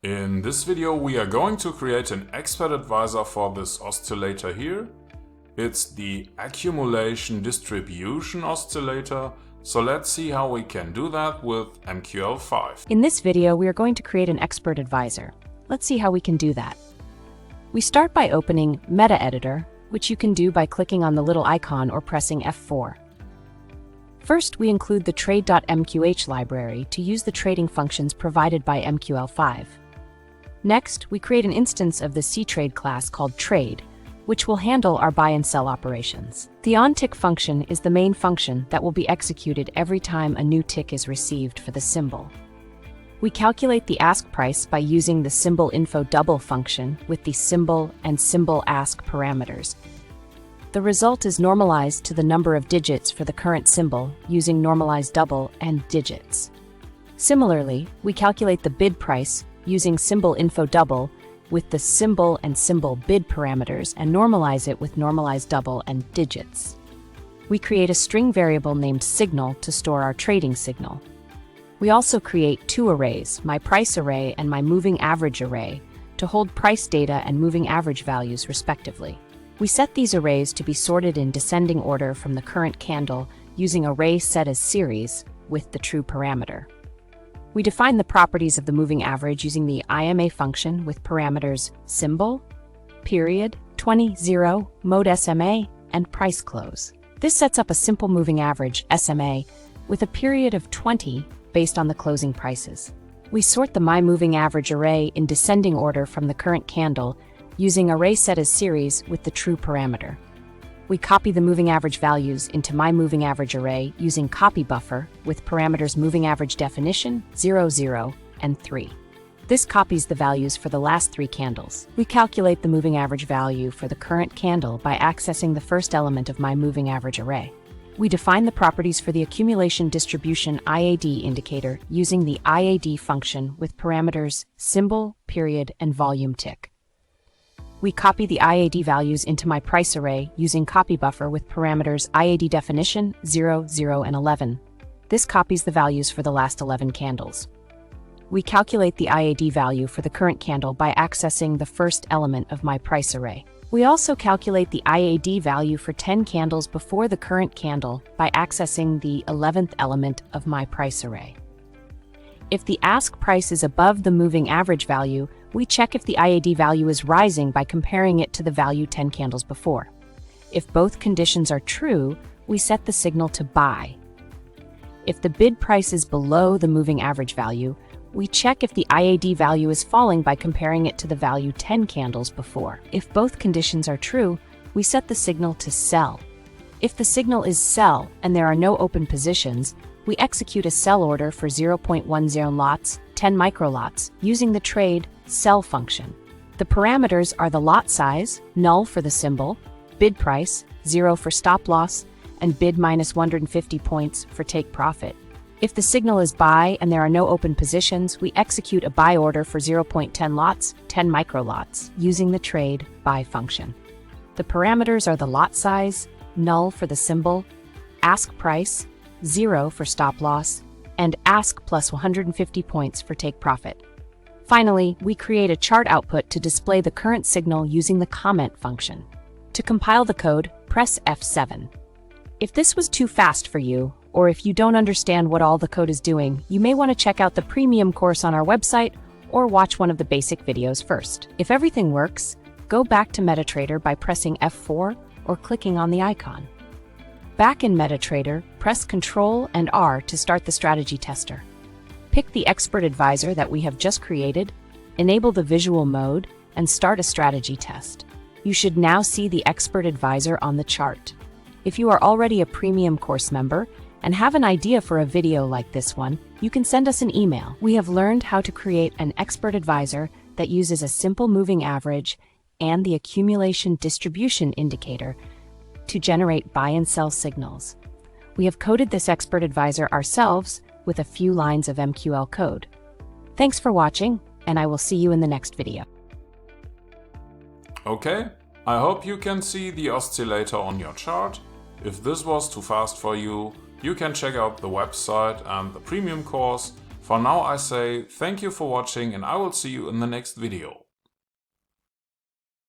In this video we are going to create an expert advisor for this oscillator here. It's the Accumulation distribution oscillator, so let's see how we can do that with MQL5. In this video we are going to create an expert advisor. Let's see how we can do that. We start by opening Metaeditor, which you can do by clicking on the little icon or pressing F4. First, we include the Trade.mqh library to use the trading functions provided by MQL5. Next, we create an instance of the CTrade class called Trade, which will handle our buy and sell operations. The OnTick function is the main function that will be executed every time a new tick is received for the symbol. We calculate the ask price by using the SymbolInfoDouble function with the symbol and SymbolAsk parameters. The result is normalized to the number of digits for the current symbol using NormalizeDouble and digits. Similarly, we calculate the bid price using SymbolInfoDouble with the symbol and symbol bid parameters and normalize it with NormalizeDouble and digits. We create a string variable named signal to store our trading signal. We also create two arrays, my price array and my moving average array, to hold price data and moving average values respectively. We set these arrays to be sorted in descending order from the current candle using array set as series with the true parameter. We define the properties of the moving average using the IMA function with parameters symbol, period, 20, 0, mode SMA, and price close. This sets up a simple moving average, SMA, with a period of 20 based on the closing prices. We sort the my moving average array in descending order from the current candle using array set as series with the true parameter. We copy the moving average values into my moving average array using copy buffer with parameters moving average definition, 0, 0, and 3. This copies the values for the last three candles. We calculate the moving average value for the current candle by accessing the first element of my moving average array. We define the properties for the accumulation distribution IAD indicator using the IAD function with parameters symbol, period, and volume tick. We copy the IAD values into my price array using copy buffer with parameters IAD definition, 0, 0, and 11. This copies the values for the last 11 candles. We calculate the IAD value for the current candle by accessing the first element of my price array. We also calculate the IAD value for 10 candles before the current candle by accessing the 11th element of my price array. If the ask price is above the moving average value, we check if the IAD value is rising by comparing it to the value 10 candles before. If both conditions are true, we set the signal to buy. If the bid price is below the moving average value, we check if the IAD value is falling by comparing it to the value 10 candles before. If both conditions are true, we set the signal to sell. If the signal is sell and there are no open positions, we execute a sell order for 0.10 lots, 10 microlots, using the trade sell function. The parameters are the lot size, null for the symbol, bid price, 0 for stop loss, and bid minus 150 points for take profit. If the signal is buy and there are no open positions, we execute a buy order for 0.10 lots, 10 microlots, using the trade buy function. The parameters are the lot size, null for the symbol, ask price, 0 for stop loss, and ask plus 150 points for take profit. Finally, we create a chart output to display the current signal using the comment function. To compile the code, press F7. If this was too fast for you, or if you don't understand what all the code is doing, you may want to check out the premium course on our website or watch one of the basic videos first. If everything works, go back to Metaeditor by pressing F4 or clicking on the icon. Back in Metaeditor, press Ctrl and R to start the strategy tester. Pick the expert advisor that we have just created, enable the visual mode, and start a strategy test. You should now see the expert advisor on the chart. If you are already a premium course member and have an idea for a video like this one, you can send us an email. We have learned how to create an expert advisor that uses a simple moving average and the accumulation distribution indicator to generate buy and sell signals. We have coded this expert advisor ourselves with a few lines of MQL code. Thanks for watching, and I will see you in the next video. Okay, I hope you can see the oscillator on your chart. If this was too fast for you, you can check out the website and the premium course For now I say thank you for watching and I will see you in the next video.